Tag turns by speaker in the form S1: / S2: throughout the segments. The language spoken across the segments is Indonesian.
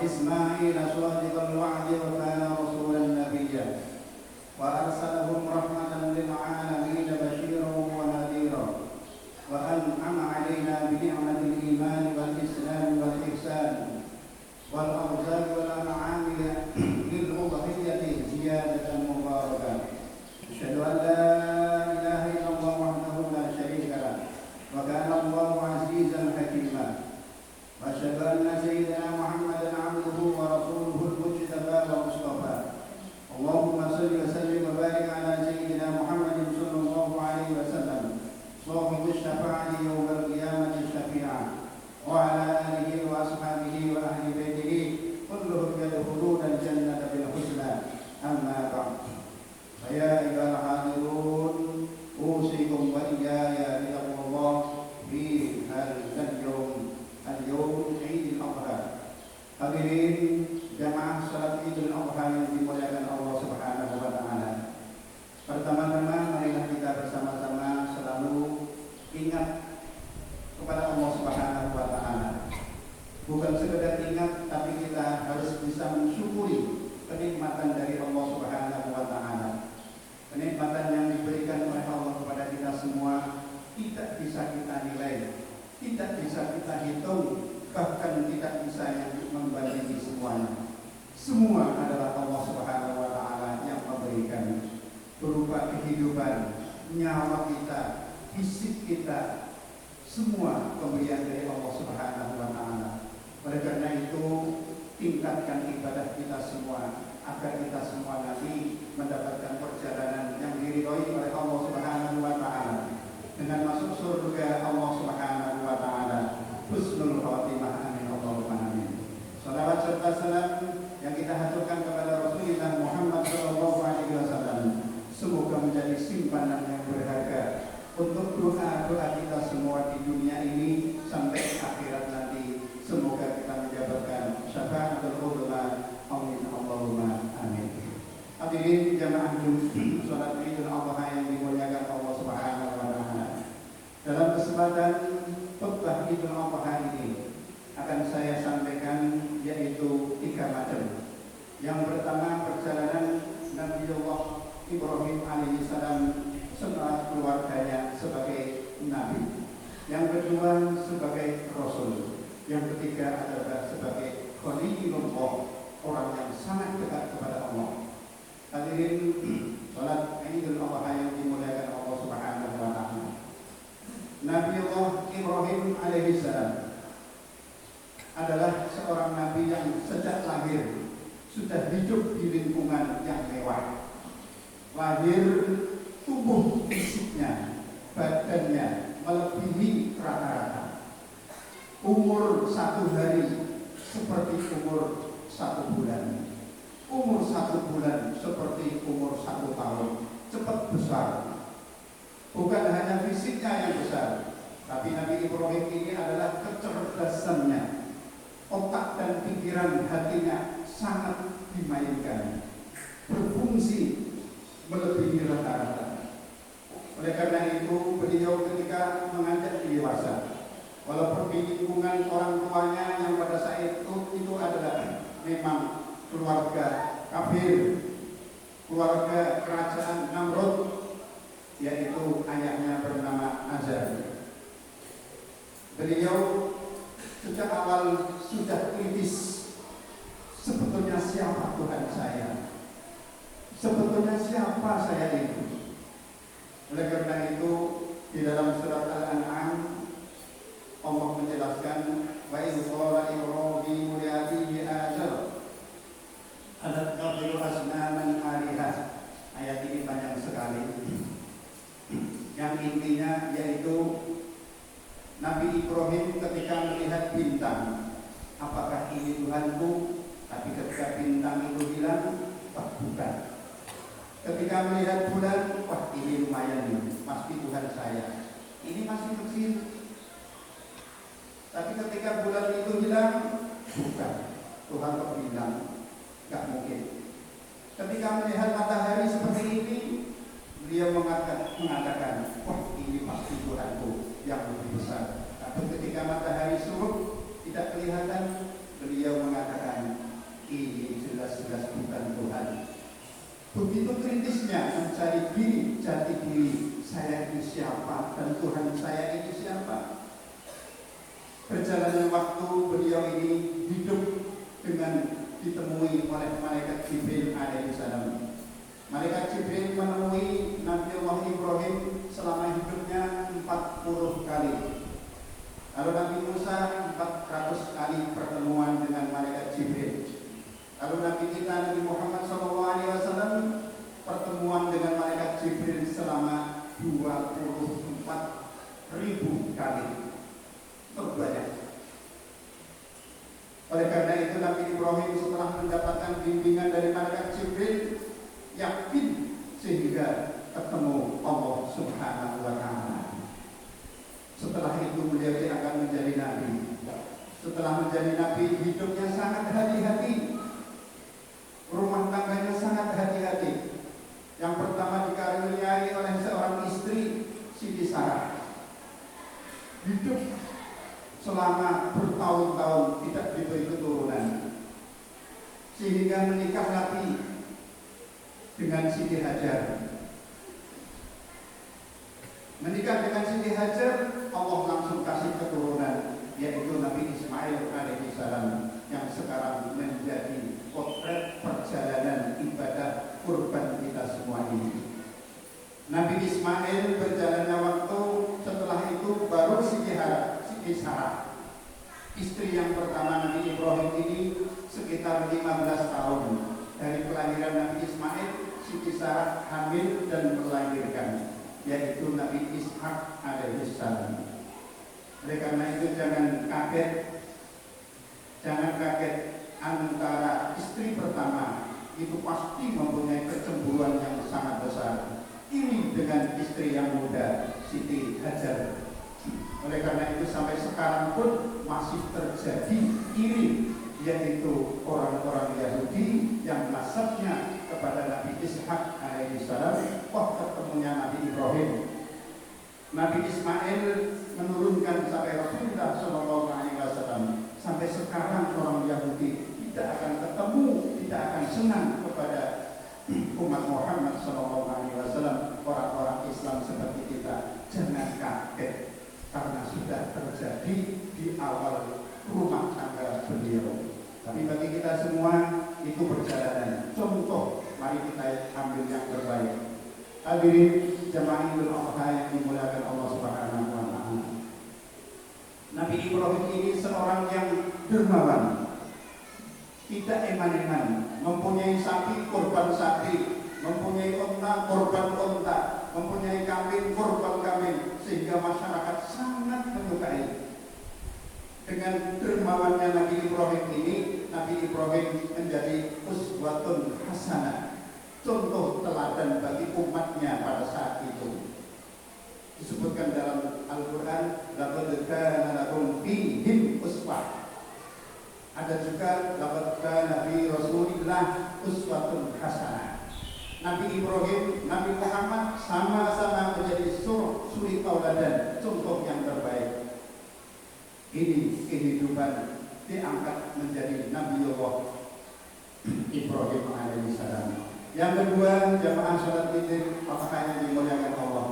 S1: إسماعيل صادق الوعد وكان رسولا نبيا وأرسلهم رحمة للعالمين بشيرا ونذيرا وأنعم علينا بنعمة الإيمان والإسلام والإحسان والأرزاق والأنعام للأضحية زيادة مباركة. أشهد أن لا إله إلا الله وحده لا شريك له وكان الله عزيزا حكيما وأشهد أن سيدنا محمدا عبده ورسوله المجتبى والمصطفى. اللهم صل وسلم وبارك على سيدنا محمد صلى الله عليه وسلم صاحب الشفاعة يوم القيامة الشفيعة وعلى آله وأصحابه وأهل بيته كلهم يدخلون الجنة بالحسنى. أما بعد فيا أيها الحاضرون أوصيكم وإياي بتقوى الله في هذا اليوم عيد الأضحى. Hadirin jamaah salat Idul Adha yang dimuliakan Allah Subhanahu wa taala. Pertama-tama marilah kita bersama-sama selalu ingat kepada Allah Subhanahu wa taala. Bukan sekedar ingat, tapi kita harus bisa mensyukuri kenikmatan dari Allah Subhanahu wa taala. Kenikmatan yang diberikan oleh Allah kepada kita semua tidak bisa kita nilai, tidak bisa kita hitung, bahkan tidak bisa yang membandingi semuanya. Semua adalah Allah Subhanahu wa taala yang memberikan, berupa kehidupan, nyawa kita, fisik kita, semua pemberian dari Allah Subhanahu wa taala. Oleh karena itu, tingkatkan ibadah kita semua agar kita semua nanti mendapatkan perjalanan yang diridhoi oleh Allah Subhanahu wa taala dengan masuk surga Allah Subhanahu wa taala. Husnul Khatimah, amin Allahumma amin. Salawat serta salam yang kita haturkan kepada Rasulullah Muhammad sallallahu alaihi wasallam semoga menjadi simpanan yang berharga untuk doa-doa kita semua di dunia ini sampai akhirat nanti. Semoga kita mendapatkan syafaatul uzma, amin Allahumma amin. Hadirin jamaah salat Idul Adha yang dimuliakan Allah Subhanahu wa taala. Dalam kesempatan khutbah Idul Adha ini akan saya sampaikan yaitu 3 macam. Yang pertama, perjalanan Nabiullah Ibrahim alaihissalam setelah keluarganya sebagai nabi. Yang kedua sebagai rasul. Yang ketiga adalah sebagai Khalilullah, orang yang sangat dekat kepada Allah. Hadirin salat Idul Adha yang dimuliakan Allah Subhanahu wa taala. Nabiullah Ibrahim alaihissalam adalah seorang nabi yang sejak lahir sudah hidup di lingkungan yang mewah. Lahir, tubuh fisiknya, badannya melebihi rata-rata. Umur 1 hari seperti umur 1 bulan. Umur 1 bulan seperti umur 1 tahun. Cepat besar. Bukan hanya fisiknya yang besar, tapi Nabi Ibrahim ini adalah kecerdasannya, otak dan pikiran hatinya sangat dimainkan, berfungsi melebihi rata-rata. Oleh karena itu beliau ketika menganjak dewasa, walaupun di lingkungan orang tuanya yang pada saat itu adalah memang keluarga kafir, keluarga kerajaan Namrud, yaitu ayahnya bernama Azar. Beliau sejak awal sudah kritis, sebetulnya siapa Tuhan saya? Sebetulnya siapa saya itu? Oleh karena itu di dalam surat Al-An'am Allah menjelaskan wa idh qala Ibrahim li abihi Azar atattakhidhu asnaman alihah. Ayat ini panjang sekali. Yang intinya yaitu Nabi Ibrahim ketika melihat bintang, apakah ini Tuhanku? Tapi ketika bintang itu hilang, bukan. Ketika melihat bulan, wah ini lumayan nih, pasti Tuhan saya. Ini masih kecil. Tapi ketika bulan itu hilang, bukan. Tuhan kok bilang, gak mungkin. Ketika melihat matahari seperti ini, beliau mengatakan, wah ini pasti Tuhanku yang lebih besar. Tapi ketika matahari surut tidak kelihatan, beliau mengatakan, begitu kritisnya mencari diri, jati diri, saya ini siapa dan Tuhan saya ini siapa. Berjalannya waktu beliau ini hidup dengan ditemui oleh malaikat Jibril alaihissalam. Malaikat Jibril menemui Nabi Allah Ibrahim selama hidupnya 40 kali. Lalu Nabi Musa 400 kali pertemuan dengan malaikat Jibril. Lalu Nabi kita Nabi Muhammad SAW pertemuan dengan malaikat Jibril selama 24.000 kali. Terbanyak. Oleh karena itu Nabi Ibrahim setelah mendapatkan bimbingan dari malaikat Jibril yakin sehingga ketemu Allah Subhanahu wa Ta'ala. Setelah itu beliau akan menjadi nabi. Setelah menjadi nabi, hidupnya sangat hati-hati, rumah tangganya sangat hati-hati. Yang pertama dikaruniai oleh seorang istri, Siti Sarah. Hidup selama bertahun-tahun tidak diberi keturunan, sehingga menikah lagi dengan Siti Hajar. Menikah dengan Siti Hajar, Allah langsung kasih keturunan, yaitu Nabi Ismail alaihissalam, yang sekarang menjadi potret perjalanan ibadah kurban kita semua ini. Nabi Ismail berjalannya waktu, setelah itu baru Siti Sarah, istri yang pertama Nabi Ibrahim ini, sekitar 15 tahun. Dari kelahiran Nabi Ismail, Siti Sarah hamil dan melahirkan, yaitu Nabi Ishak alaihissalam. Oleh karena itu jangan kaget antara istri pertama itu pasti mempunyai kecemburuan yang sangat besar, iri dengan istri yang muda, Siti Hajar. Oleh karena itu sampai sekarang pun masih terjadi iri, yaitu orang-orang Yahudi yang nasabnya kepada Nabi Ishak alaihissalam, ketemunya Nabi Ibrahim. Nabi Ismail menurunkan sampai Rasulullah SAW. Sampai sekarang orang Yahudi tidak akan ketemu, tidak akan senang kepada umat Muhammad SAW. Orang-orang Islam seperti kita jangan kaget, karena sudah terjadi di awal rumah tangga beliau. Tapi bagi kita semua itu perjalanan. Contoh, mari kita ambil yang terbaik. Hadirin jamaah Idul Adha yang dimuliakan Allah Subhanahu wa Ta'ala. Nabi Ibrahim ini seorang yang dermawan, tidak eman-eman, mempunyai sapi korban sapi, mempunyai unta korban unta, mempunyai kambing korban kambing, sehingga masyarakat sangat menyukai. Dengan dermawannya Nabi Ibrahim ini, Nabi Ibrahim menjadi uswatun hasanah, contoh teladan bagi umatnya pada saat itu. Disebutkan dalam Al-Quran, laqad kana lakum fihim uswah. Ada juga laqad kana fi Rasulillah uswatun hasanah. Nabi Ibrahim, Nabi Muhammad sama-sama menjadi suri tauladan, contoh yang terbaik. Ini kehidupan diangkat menjadi Nabi Allah Ibrahim alaihissalam. Yang kedua, jamaah salat Idul Adha yang dimuliakan Allah.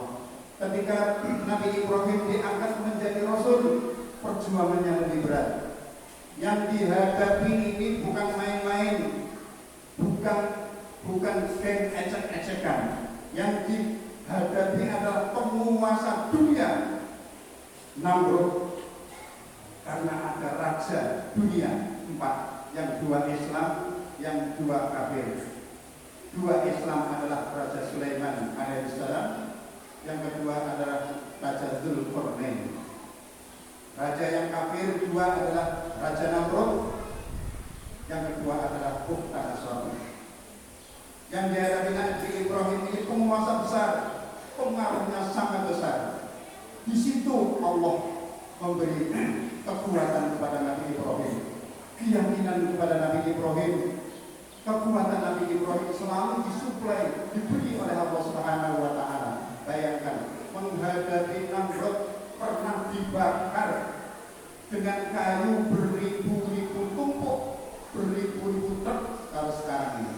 S1: Ketika Nabi Ibrahim diangkat menjadi Rasul, perjuangannya lebih berat. Yang dihadapi ini bukan main-main, bukan geng ecek-ecekan. Yang dihadapi adalah penguasa dunia, Namrud. Karena ada raja dunia 4, yang 2 Islam, yang 2 kafir. 2 Islam adalah Raja Sulaiman alaihissalam, yang kedua adalah Raja Dzulqarnain. Raja yang kafir 2 adalah Raja Namrud, yang kedua adalah Bukhtanasor. Yang dihadapi Nabi Ibrahim ini penguasa besar, pengaruhnya sangat besar. Di situ Allah memberi kekuatan kepada Nabi Ibrahim, keyakinan kepada Nabi Ibrahim. Kekuatan Nabi Ibrahim selalu disuplai, diberi oleh Allah Subhanahu wa Ta'ala. Bayangkan, menghadapi Namrud pernah dibakar dengan kayu beribu-ribu tumpuk, beribu-ribu truk. Kalau sekarang ini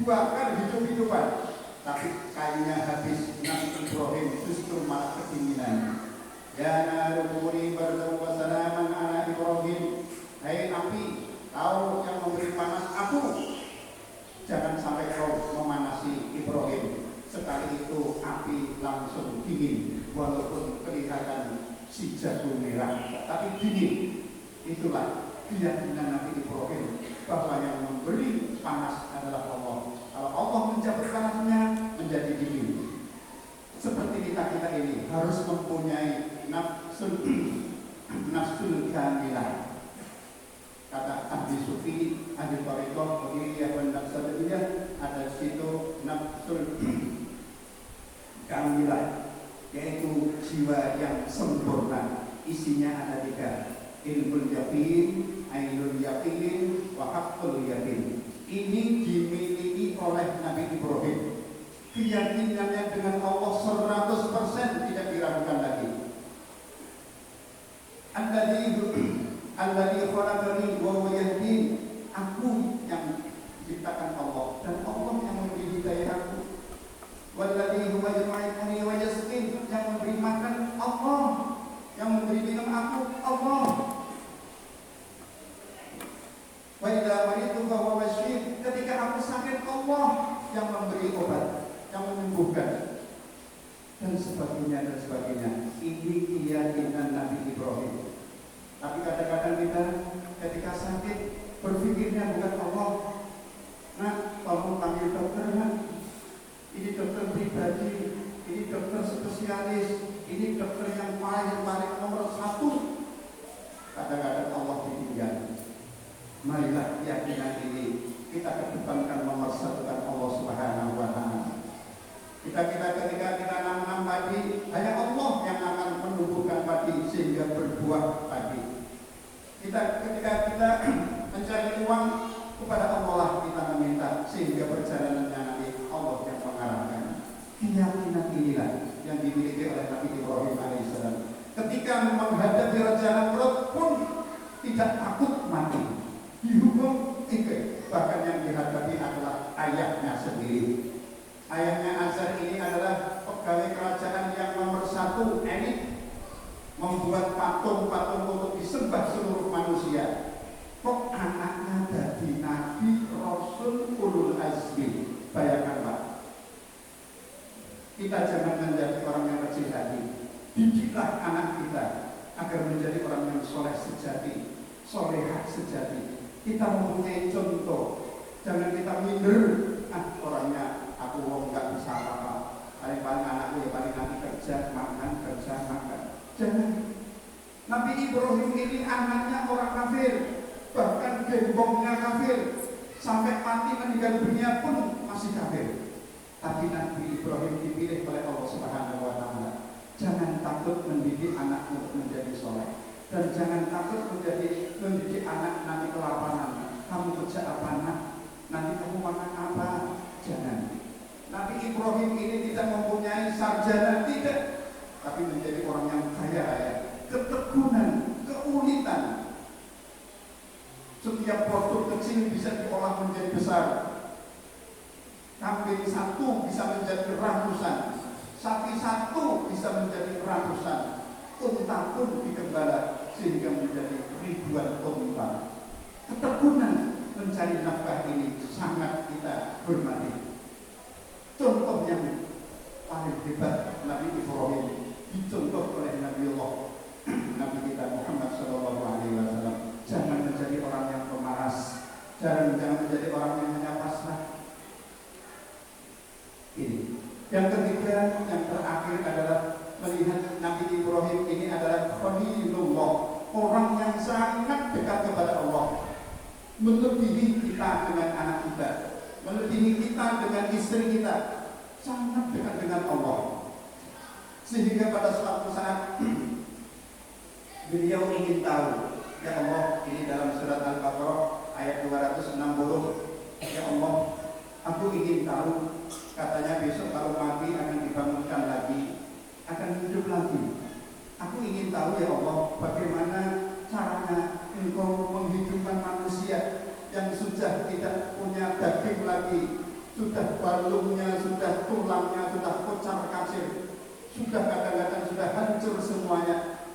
S1: dibakar hidup-hidupan, tapi kayunya habis. Nabi Ibrahim justru malah kedinginan. Ya narukuni bardan wa salaman ala Ibrahim. Hai api, kau yang memberi panas aku, jangan sampai kau memanasi Ibrahim. Sekali itu api langsung dingin, walaupun kelihatan si jago merah, tapi dingin. Itulah keyakinan Nabi Ibrahim bahwa yang memberi panas adalah Allah. Kalau Allah mencabut panasnya menjadi dingin. Seperti kita ini harus mempunyai nafsul kamilah. Kata ahli sufi, ahli thariqah, begini dan nafsuliyah, ada situ nafsul kamilah, yaitu jiwa yang sempurna. Isinya ada 3: ilmul yaqin, ainul yaqin, wa haqqul yaqin. Ini dimiliki oleh Nabi Ibrahim. Keyakinannya dengan Allah 100% tidak diragukan lagi. Alladzi khalaqani wa huwa yahdin. Aku yang diciptakan Allah dan Allah yang memberi hidayah aku. Walladzi huwa yut'imuni wa yasqin. Yang memberi makan Allah, yang memberi minum aku Allah. Wa idza maritu fa huwa yashfin. Ketika aku sakit Allah yang memberi obat, yang menyembuhkan, dan sebagainya dan sebagainya. Ini keyakinan Nabi Ibrahim. Tapi kadang-kadang kita ketika sakit berpikirnya bukan Allah. Nah, tolong panggil dokter, nah. Ini dokter pribadi, ini dokter spesialis, ini dokter yang paling nomor 1. Kadang-kadang Allah ditinggal. Marilah keyakinan ini kita kedepankan, nomor 1-kan Allah Subhanahu wa Ta'ala. Ketika kita nanam padi, hanya Allah yang akan menumbuhkan padi sehingga berbuah padi. Ketika kita mencari uang, kepada Allah lah kita meminta sehingga perjalanannya nanti Allah yang mengarahkan. Keyakinan inilah yang dimiliki oleh Nabi Ibrahim alaihissalam. Ketika menghadapi Raja Namrud pun tidak takut mati, dihukum tiga. Bahkan yang dihadapi adalah ayahnya sendiri. Ayahnya Azar ini adalah pegawai kerajaan yang nomor 1, elit, membuat patung-patung untuk disembah seluruh manusia. Kok anaknya jadi Nabi Rasul Ulul Azmi? Bayangkan Pak, kita jangan menjadi orang yang kecil hati. Didiklah anak kita agar menjadi orang yang soleh sejati, solehah sejati. Kita mempunyai contoh. Jangan kita minder, orangnya aku nggak bisa apa-apa. Paling anakku ya paling nanti kerja makan. Jangan. Nabi Ibrahim ini anaknya orang kafir, bahkan gembongnya kafir, sampai mati meninggal dunia pun masih kafir. Tapi Nabi Ibrahim dipilih oleh Allah Subhanahu wa Ta'ala. Jangan takut mendidik anak untuk menjadi soleh, dan jangan takut mendidik anak nanti kelaparan. Kamu kerja apa nak? Nanti kamu makan apa? Jangan. Nabi Ibrahim ini tidak mempunyai sarjana, tidak, tapi menjadi orang yang kaya raya, ketekunan, keulitan. Setiap produk kecil bisa diolah menjadi besar. Kambing 1 bisa menjadi ratusan, sapi 1 bisa menjadi ratusan, unta pun digembala sehingga menjadi ribuan unta. Ketekunan mencari nafkah ini sangat kita hormati. Contoh yang paling hebat Nabi Ibrahim dicontoh oleh Nabi Allah, Nabi kita Muhammad SAW. Jangan menjadi orang yang pemalas, jangan menjadi orang yang hanya pasrah. Ini yang ketiga, yang terakhir adalah melihat Nabi Ibrahim ini adalah Khalilullah, orang yang sangat dekat kepada Allah, melebihi kita dengan anak kita, melebihi kita dengan istri kita, sangat dekat dengan Allah. Sehingga pada suatu saat beliau ingin tahu, ya Allah, ini dalam surat Al-Baqarah ayat 260, ya Allah, aku ingin tahu, katanya besok kalau mati akan dibangunkan lagi, akan hidup lagi. Aku ingin tahu ya Allah, bagaimana caranya Engkau menghidupkan manusia yang sudah tidak punya daging lagi, sudah balungnya, sudah tulangnya, sudah kocar kacir, sudah kadang-kadang sudah hancur semuanya.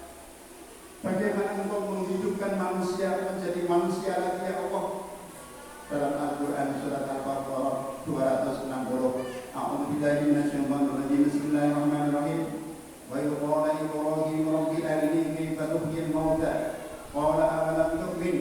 S1: Bagaimana Engkau menghidupkan manusia menjadi manusia lagi ya Allah? Dalam Al-Quran surat Al-Baqarah 260. A'udzubillahi minasyaitonir rajim. Bismillahirrahmanirrahim. Wa idh qala Ibrahim rabbi arini kayfa tuhyil mauta qala awalam tu'min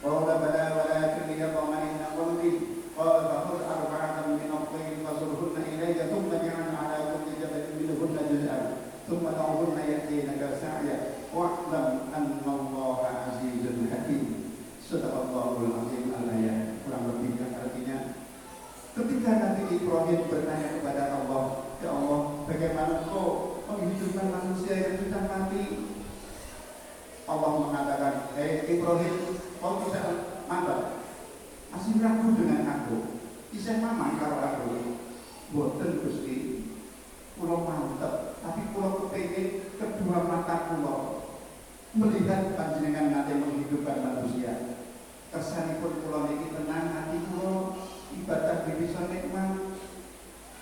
S1: qala bala walakin liyatma'inna qalbi qala fakhudh arba'atan min at-tayr fasurhunna ilayka thumma ij'al 'ala kulli jabalin minhunna juz'an thumma da'uhunna ya'tinaka sa'ya wa'lam anna Allaha 'azizun hakim. Sadaqallahul 'azim. Al-ayat kurang lebih yang artinya ketika Nabi Ibrahim bertanya kepada Allah, ya Allah, bagaimana Engkau menghidupkan manusia yang sudah mati? Allah mengatakan, Ibrahim, kau tidak mantap, masih ragu dengan aku, bisa mamang karo aku, boten Gusti, pulau mantap, tapi pulau kepingin kedua mata pulau melihat panjenengan nanti menghidupkan manusia. Kesanipun pulau ini tenang, hati pulau ibadah bisa nikmat.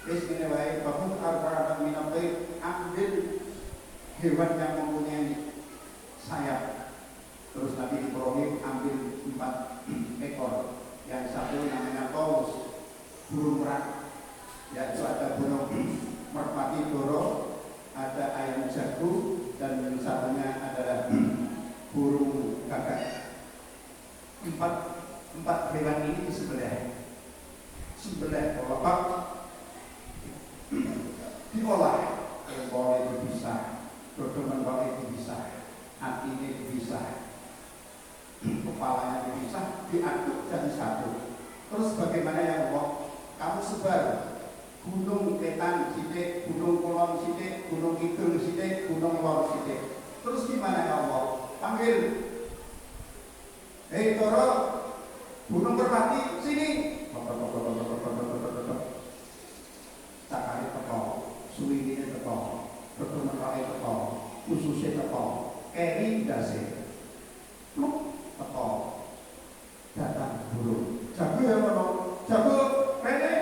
S1: Wis ngene wae, bahwa arba'atan min at-tayr, ambil hewan yang mempunyai sayap. Terus Nabi Ibrahim ambil 4 ekor. Yang satu namanya paus, burung merak. Yaitu ada burung merpati doro, ada ayam jago, dan yang satunya adalah burung gagak. Empat hewan ini disembelih kalau diolah, kepala itu bisa, dodoman kepala itu bisa, hati itu bisa, kepalanya itu bisa, diaduk jadi satu. Terus bagaimana ya Allah? Kamu sebar gunung Ketan sidik, gunung Kolong sidik, gunung Kidul sidik, gunung Lor sidik. Terus gimana ya Allah? Panggil, hei Toro, gunung Merpati, sini. Cakare teko, suwine teko, pertemuane teko, ususé teko, keri ndase. Pluk teko. Datang burung. Jago ya ono. Jago rene.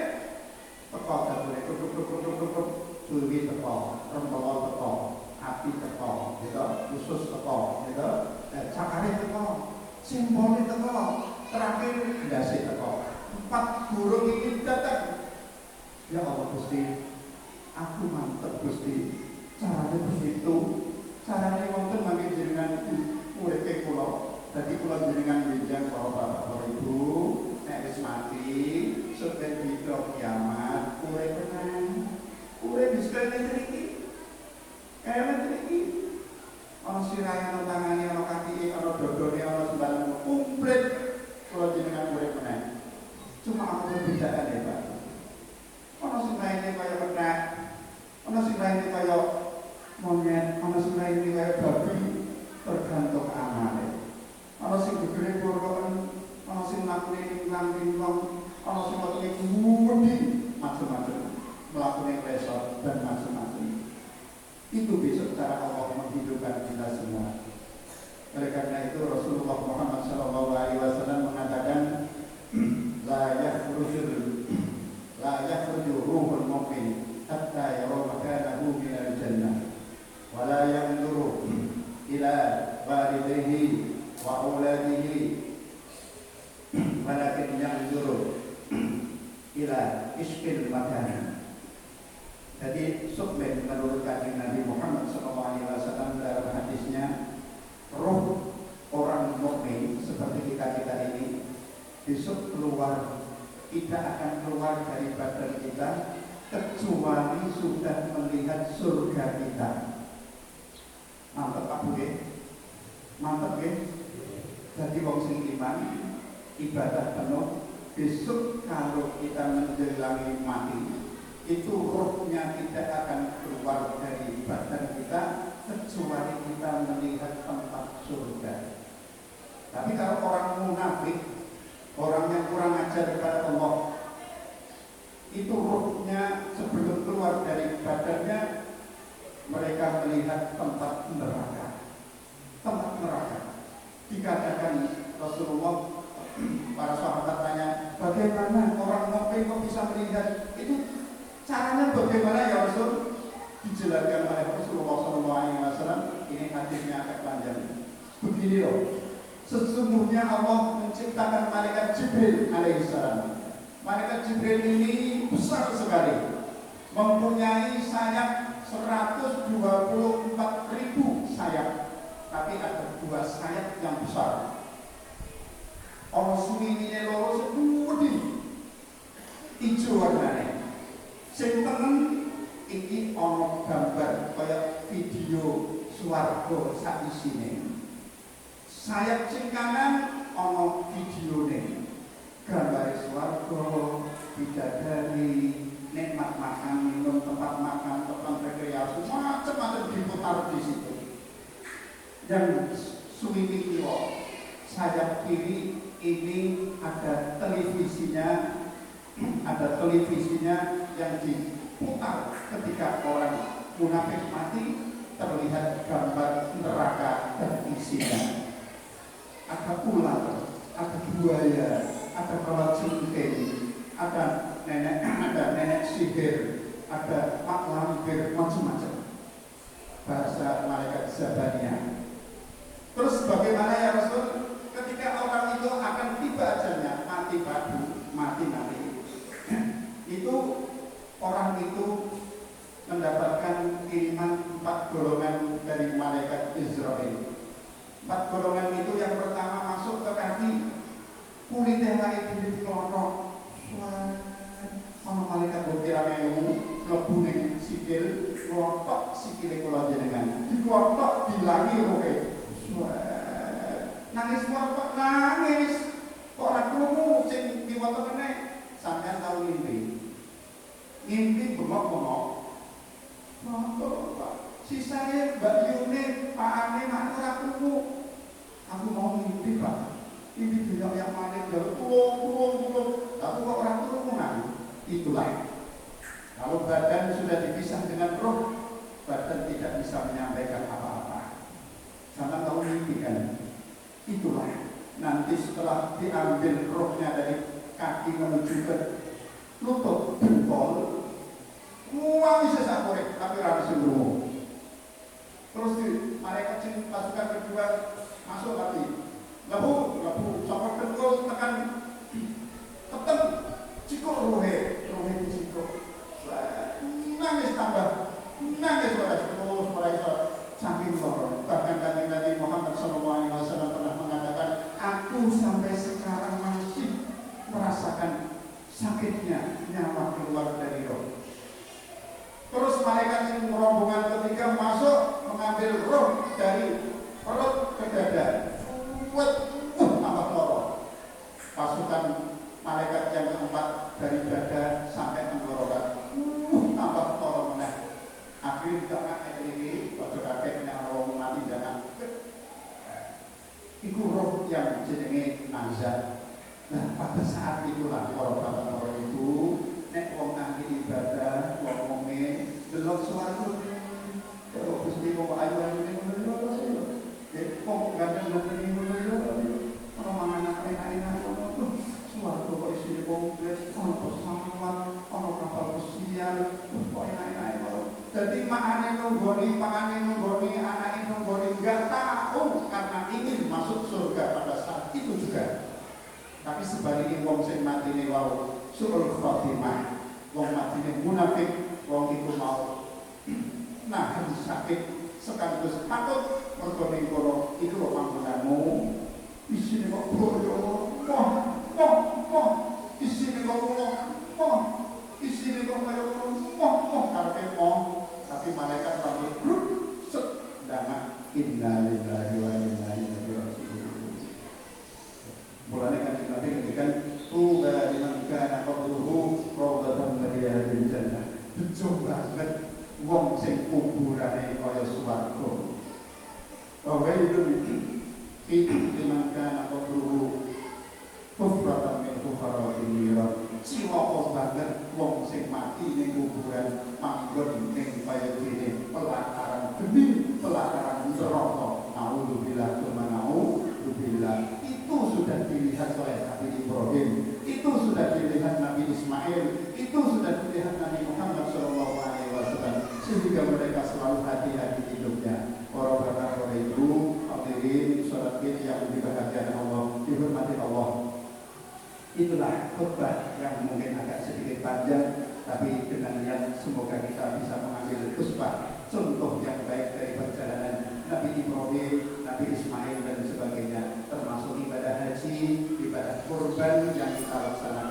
S1: Teko jagone tuk suwi teko, rembolo teko, api teko, gitu, usus teko, gitu. Cakare teko, simbole teko, terakhir ndase teko. 4 burung ini datang. Ya Allah Gusti, aku mantep Gusti. Caranya begitu. Caranya wonten mangke jenengan uripe kula. Dadi kula jenengan benjang para bapak ibu, nek wis mati, sampeyan dina kiamat, urip tenan. Urip wis kene mriki. Kene mriki. Ana sirahe, ana tangane, ana kakike, ana dodone, ana sembarang komplit. Kula jenengan urip tenan. Cuma aku berbedaan ya Pak. Ono sing lainnya kaya penak, ono sing lainnya kaya monyet, ono sing lainnya kaya babi, tergantung amale. Ono sing gegere borong, ono sing lakune linglang-linglang, ono sing lakune gudi, macam-macam, melakukan lesot dan macam-macam. Itu bisa cara Allah menghidupkan kita semua. Oleh karena itu Rasulullah Muhammad SAW mengatakan, la yakhruju ruhul mu'min hatta yara makanahu minal jannah wa la yanzuru ila walidayhi wa auladihi walakin yanzuru ila iskil makan. Jadi submen menurut Kanjeng Nabi Muhammad SAW dalam hadisnya, roh orang mukmin seperti kita ini besok keluar, tidak akan keluar dari badan kita kecuali sudah melihat surga kita. Mantap Pak Bude, mantap ya. Jadi wong sing iman, ibadah penuh, besok kalau kita menjelangi mati, itu rohnya tidak akan keluar dari badan kita kecuali kita melihat tempat surga. Tapi kalau orang munafik, orang yang kurang ajar kepada Allah, itu rohnya sebelum keluar dari badannya, mereka melihat tempat neraka. Tempat neraka. Dikatakan Rasulullah, para sahabat tanya, bagaimana orang mukmin kok bisa melihat dilihat itu caranya bagaimana ya Rasul? Dijelaskan oleh Rasulullah SAW. Ini hadisnya agak panjang. Begini loh, sesungguhnya Allah menciptakan malaikat Jibril alaihissalam. Malaikat Jibril ini besar sekali, mempunyai sayap 124.000 sayap, tapi ada 2 sayap yang besar. Ono suwine loro sepudi ijo warnane. Sing tengen iki ono gambar kaya video swarga sak isine. Sayap sing kanan ono videone. Gambar swarga, bidadari, nikmat makan minum, tempat makan, tempat rekreasi, macam-macam diputar di situ. Dan suwini kiwa sayap kiri ini ada televisinya yang diputar ketika orang munafik mati, terlihat gambar neraka dan isinya. Ada ular, ada buaya, ada kalajengking, ada nenek sihir, ada mak lampir, macam-macam. Bahasa malaikat Zabaniyah. Terus bagaimana ya Rasul? Ketika orang itu akan tiba ajalnya, mati padu, mati. Itu orang itu mendapatkan kiriman 4 golongan dari malaikat Israel. 4 golongan itu yang pertama masuk ke kaki, kulitnya lagi di kelotok. Ono malaikat bukirane mlebu ning sikil, klotok sikile kula jenengan. Diklotok dilangi roke. Nangis kok nangis. Kok ora krungu sing diwaca kene. Sampeyan tau ngimpi. Ngimpi bengok-bengok. Pak, sisanya Mbak Yune, Pak Ane, mak ora krungu. Aku mau ngimpi, Pak. Ini bilang yang mana jauh, tapi kok orang kerumunan. Itulah, kalau badan sudah dipisah dengan roh, badan tidak bisa menyampaikan apa-apa. Sama tahu mimpi kan? Itulah, nanti setelah diambil rohnya dari kaki menuju ke lutut, jempol, uang bisa sakorek, tapi rada sungguh. Terus malaikat jin pasukan kedua masuk lagi. Lalu sampai dengkul tekan cikuk rohe di situ. Nangis tambah, nangis terus mereka saking loro. Bahkan Nabi Muhammad SAW pernah mengatakan, aku sampai sekarang masih merasakan sakitnya nyawa keluar dari roh. Terus malaikat yang rombongan ketiga masuk mengambil roh dari perut ke dada. Tambah loro. Pasukan malaikat yang keempat dari dada sampai tenggorokan. Tambah loro meneh. Akhirnya jangan ini, ojo kakek yang roh mati jangan. Iku roh yang jenenge nazar. Nah pada saat itulah orang itu nek wong ahli ibadah, wong mukmin, delok suatu kalau Gusti kok ayu-ayu ning ngono kok ganteng-ganteng ini orang mangan enak-enak suatu kok isi komplit ono pesawat, ono kapal pesiar kok enak-enak jadi makane nunggoni, pangane nunggoni, anake nunggoni gak tahu karena ingin masuk surga pada saat itu juga. Tapi sebaliknya wong sing matine wau suul khotimah, wong matine munafik, wong iku mau nah sakit sekaligus takut mergo ning kono iku lho panggonanmu isine kok boyo moh isine kok isine kok kaya moh karepe moh tapi malaikat langsung set dana innalillahi wa inna ilaihi raji'un. Mulane kan Nabi ngendikan tuba liman kana qabluhu rawdatan min riyadil jannah. Bejo banget wong sing kuburane kaya swarga. Oke itu liman kana qabluhu kufratan min kufaratil niran. Cilaka banget wong sing mati ning kuburan manggon ning kaya dene pelataran geni, pelataran neraka. Nauzubillah nauzubillah. Itu sudah dilihat oleh Nabi Ibrahim, itu sudah dilihat Nabi Ismail, itu juga mereka selalu hati-hati hidupnya. Para bapak, para ibu, hadirin sholat Id yang dibahagiakan Allah, dihormati Allah. Itulah khutbah yang mungkin agak sedikit panjang, tapi dengan yang semoga kita bisa mengambil usbah contoh yang baik dari perjalanan Nabi Ibrahim, Nabi Ismail dan sebagainya, termasuk ibadah haji, ibadah kurban yang kita laksanakan